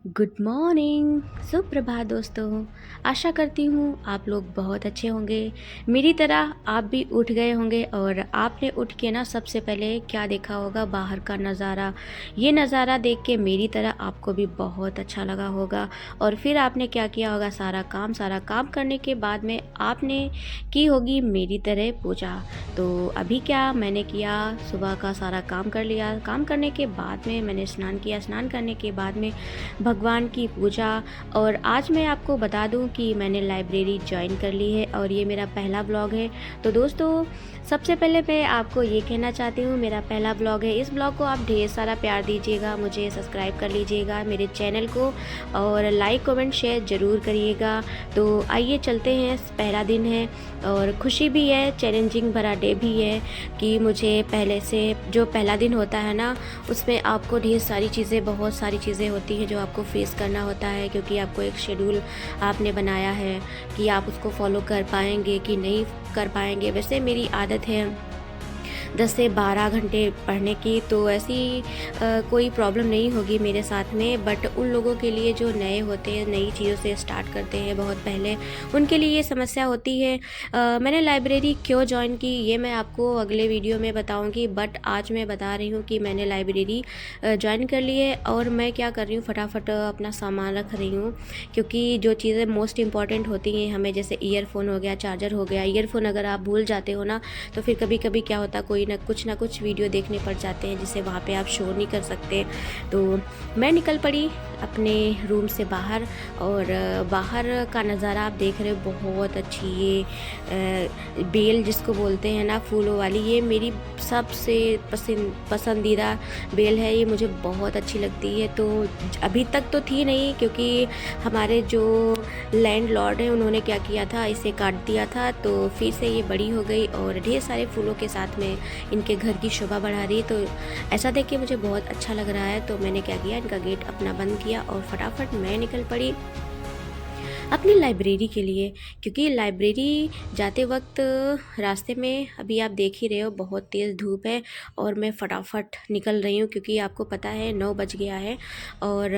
Good morning, सुप्रभात दोस्तों। आशा करती हूँ आप लोग बहुत अच्छे होंगे। मेरी तरह आप भी उठ गए होंगे और आपने उठ के ना सबसे पहले क्या देखा होगा, बाहर का नज़ारा। ये नज़ारा देख के मेरी तरह आपको भी बहुत अच्छा लगा होगा और फिर आपने क्या किया होगा, सारा काम करने के बाद में आपने की होगी मेरी तरह पूजा। तो अभी क्या मैंने किया, सुबह का सारा काम कर लिया। काम करने के बाद में मैंने स्नान किया। स्नान करने के बाद में भगवान की पूजा। और आज मैं आपको बता दूं कि मैंने लाइब्रेरी ज्वाइन कर ली है और ये मेरा पहला ब्लॉग है। तो दोस्तों, सबसे पहले मैं आपको ये कहना चाहती हूँ, मेरा पहला ब्लॉग है। इस ब्लॉग को आप ढेर सारा प्यार दीजिएगा, मुझे सब्सक्राइब कर लीजिएगा मेरे चैनल को और लाइक कमेंट शेयर ज़रूर करिएगा। तो आइए चलते हैं। पहला दिन है और खुशी भी है, चैलेंजिंग भरा डे भी है कि मुझे पहले से जो पहला दिन होता है ना, उसमें आपको ढेर सारी चीज़ें, बहुत सारी चीज़ें होती हैं जो आपको फेस करना होता है, क्योंकि आपको एक शेड्यूल आपने बनाया है कि आप उसको फॉलो कर पाएंगे कि नहीं कर पाएंगे। वैसे मेरी आदत है 10 से 12 घंटे पढ़ने की, तो ऐसी कोई प्रॉब्लम नहीं होगी मेरे साथ में। बट उन लोगों के लिए जो नए होते हैं, नई चीज़ों से स्टार्ट करते हैं बहुत पहले, उनके लिए ये समस्या होती है। मैंने लाइब्रेरी क्यों ज्वाइन की ये मैं आपको अगले वीडियो में बताऊंगी, बट आज मैं बता रही हूँ कि मैंने लाइब्रेरी ज्वाइन कर ली है और मैं क्या कर रही हूँ, फटाफट अपना सामान रख रही हूँ। क्योंकि जो चीज़ें मोस्ट इम्पॉर्टेंट होती हैं हमें, जैसे ईयरफोन हो गया, चार्जर हो गया। ईयरफोन अगर आप भूल जाते हो ना, तो फिर कभी कभी क्या होता है, कोई ना कुछ वीडियो देखने पड़ जाते हैं जिसे वहाँ पे आप शो नहीं कर सकते। तो मैं निकल पड़ी अपने रूम से बाहर और बाहर का नज़ारा आप देख रहे हो। बहुत अच्छी ये बेल जिसको बोलते हैं ना, फूलों वाली, ये मेरी सबसे पसंदीदा बेल है। ये मुझे बहुत अच्छी लगती है। तो अभी तक तो थी नहीं, क्योंकि हमारे जो लैंड लॉर्ड हैं उन्होंने क्या किया था, इसे काट दिया था। तो फिर से ये बड़ी हो गई और ढेर सारे फूलों के साथ में इनके घर की शोभा बढ़ा रही है। तो ऐसा देख के मुझे बहुत अच्छा लग रहा है। तो मैंने क्या किया, इनका गेट अपना बंद किया और फटाफट मैं निकल पड़ी अपनी लाइब्रेरी के लिए। क्योंकि लाइब्रेरी जाते वक्त रास्ते में अभी आप देख ही रहे हो, बहुत तेज़ धूप है और मैं फटाफट निकल रही हूँ, क्योंकि आपको पता है 9 बज गया है। और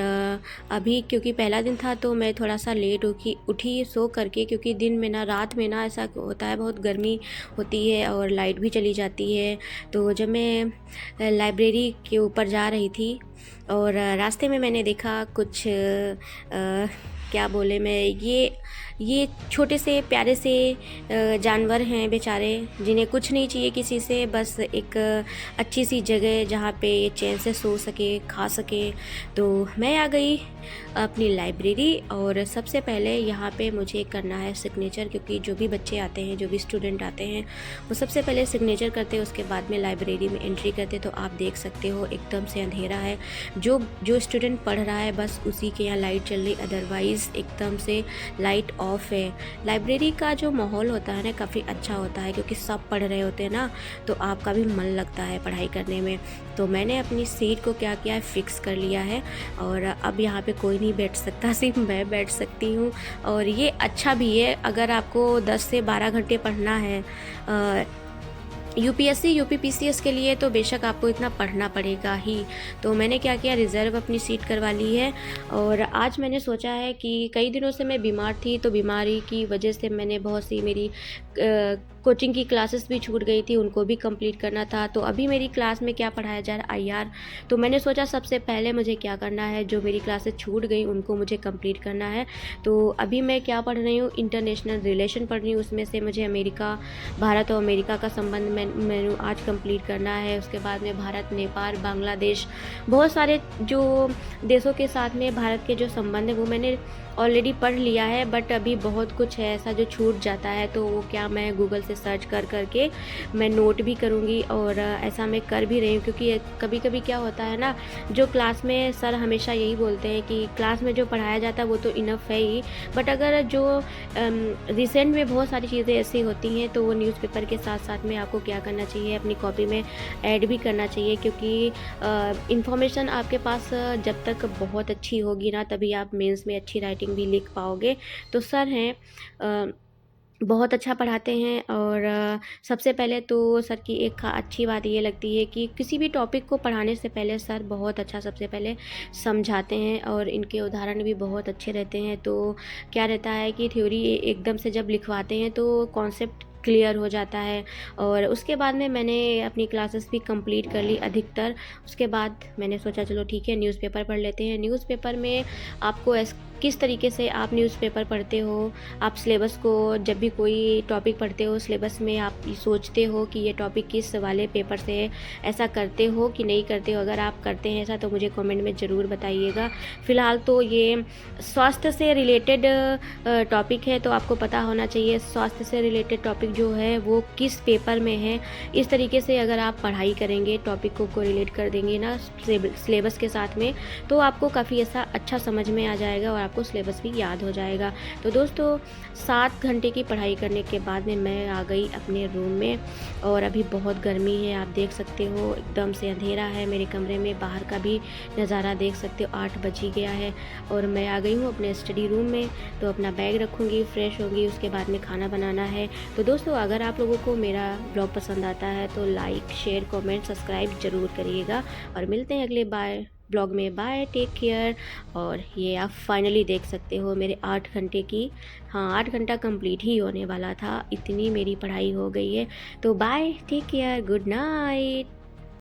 अभी क्योंकि पहला दिन था तो मैं थोड़ा सा लेट उठी सो करके, क्योंकि दिन में ना, रात में ना ऐसा होता है, बहुत गर्मी होती है और लाइट भी चली जाती है। तो जब मैं लाइब्रेरी के ऊपर जा रही थी और रास्ते में मैंने देखा कुछ क्या बोले मैं, ये छोटे से प्यारे से जानवर हैं बेचारे, जिन्हें कुछ नहीं चाहिए किसी से, बस एक अच्छी सी जगह जहाँ पे ये चैन से सो सके, खा सके। तो मैं आ गई अपनी लाइब्रेरी और सबसे पहले यहाँ पे मुझे करना है सिग्नेचर, क्योंकि जो भी बच्चे आते हैं, जो भी स्टूडेंट आते हैं, वो सबसे पहले सिग्नेचर करते हैं, उसके बाद में लाइब्रेरी में एंट्री करते। तो आप देख सकते हो एकदम से अंधेरा है। जो स्टूडेंट पढ़ रहा है बस उसी के यहाँ लाइट चल रही, अदरवाइज़ एकदम से लाइट ऑफ है। लाइब्रेरी का जो माहौल होता है ना, काफ़ी अच्छा होता है, क्योंकि सब पढ़ रहे होते हैं ना, तो आपका भी मन लगता है पढ़ाई करने में। तो मैंने अपनी सीट को क्या किया है, फिक्स कर लिया है और अब यहाँ पे कोई नहीं बैठ सकता, सिर्फ मैं बैठ सकती हूँ। और ये अच्छा भी है अगर आपको 10 से 12 घंटे पढ़ना है। यूपीएससी यूपीपीसीएस के लिए तो बेशक आपको इतना पढ़ना पड़ेगा ही। तो मैंने क्या किया, रिज़र्व अपनी सीट करवा ली है। और आज मैंने सोचा है कि कई दिनों से मैं बीमार थी, तो बीमारी की वजह से मैंने बहुत सी मेरी कोचिंग की क्लासेस भी छूट गई थी, उनको भी कंप्लीट करना था। तो अभी मेरी क्लास में क्या पढ़ाया जा रहा है, आईआर। तो मैंने सोचा सबसे पहले मुझे क्या करना है, जो मेरी क्लासेस छूट गई उनको मुझे कंप्लीट करना है। तो अभी मैं क्या पढ़ रही हूँ, इंटरनेशनल रिलेशन पढ़ रही हूँ। उसमें से मुझे भारत और अमेरिका का संबंध मैंने आज कंप्लीट करना है। उसके बाद में भारत, नेपाल, बांग्लादेश, बहुत सारे जो देशों के साथ में भारत के जो संबंध है वो मैंने ऑलरेडी पढ़ लिया है। बट अभी बहुत कुछ है ऐसा जो छूट जाता है, तो वो क्या मैं गूगल से सर्च कर करके मैं नोट भी करूँगी और ऐसा मैं कर भी रही हूँ। क्योंकि कभी कभी क्या होता है ना, जो क्लास में सर हमेशा यही बोलते हैं कि क्लास में जो पढ़ाया जाता है वो तो इनफ है ही, बट अगर जो रिसेंट में बहुत सारी चीज़ें ऐसी होती हैं, तो वो न्यूज़पेपर के साथ साथ में आपको क्या करना चाहिए, अपनी कॉपी में ऐड भी करना चाहिए। क्योंकि इन्फॉर्मेशन आपके पास जब तक बहुत अच्छी होगी ना, तभी आप मेंस में अच्छी राइटिंग भी लिख पाओगे। तो सर हैं बहुत अच्छा पढ़ाते हैं। और सबसे पहले तो सर की एक अच्छी बात ये लगती है कि किसी भी टॉपिक को पढ़ाने से पहले सर बहुत अच्छा सबसे पहले समझाते हैं, और इनके उदाहरण भी बहुत अच्छे रहते हैं। तो क्या रहता है कि थ्योरी एकदम से जब लिखवाते हैं तो कॉन्सेप्ट क्लियर हो जाता है। और उसके बाद में मैंने अपनी क्लासेस भी कंप्लीट कर ली अधिकतर। उसके बाद मैंने सोचा चलो ठीक है न्यूज़पेपर पढ़ लेते हैं। न्यूज़पेपर में आपको किस तरीके से आप न्यूज़पेपर पढ़ते हो, आप सिलेबस को जब भी कोई टॉपिक पढ़ते हो सिलेबस में आप ये सोचते हो कि ये टॉपिक किस वाले पेपर से है, ऐसा करते हो कि नहीं करते हो? अगर आप करते हैं ऐसा तो मुझे कमेंट में ज़रूर बताइएगा। फ़िलहाल तो ये स्वास्थ्य से रिलेटेड टॉपिक है, तो आपको पता होना चाहिए स्वास्थ्य से रिलेटेड टॉपिक जो है वो किस पेपर में है। इस तरीके से अगर आप पढ़ाई करेंगे, टॉपिक को रिलेट कर देंगे ना सिलेबस के साथ में, तो आपको काफ़ी ऐसा अच्छा समझ में आ जाएगा और आपको सिलेबस भी याद हो जाएगा। तो दोस्तों 7 घंटे की पढ़ाई करने के बाद में मैं आ गई अपने रूम में, और अभी बहुत गर्मी है, आप देख सकते हो एकदम से अंधेरा है मेरे कमरे में। बाहर का भी नज़ारा देख सकते हो, 8 बज ही गया है और मैं आ गई हूँ अपने स्टडी रूम में। तो अपना बैग रखूँगी, फ्रेश होंगी, उसके बाद में खाना बनाना है। तो दोस्तों अगर आप लोगों को मेरा ब्लॉग पसंद आता है तो लाइक, शेयर, कमेंट, सब्सक्राइब ज़रूर करिएगा, और मिलते हैं अगले ब्लॉग में। Bye, take care. और ये आप फाइनली देख सकते हो मेरे 8 घंटे की, हाँ 8 घंटा कंप्लीट ही होने वाला था, इतनी मेरी पढ़ाई हो गई है। तो bye, take care, good night.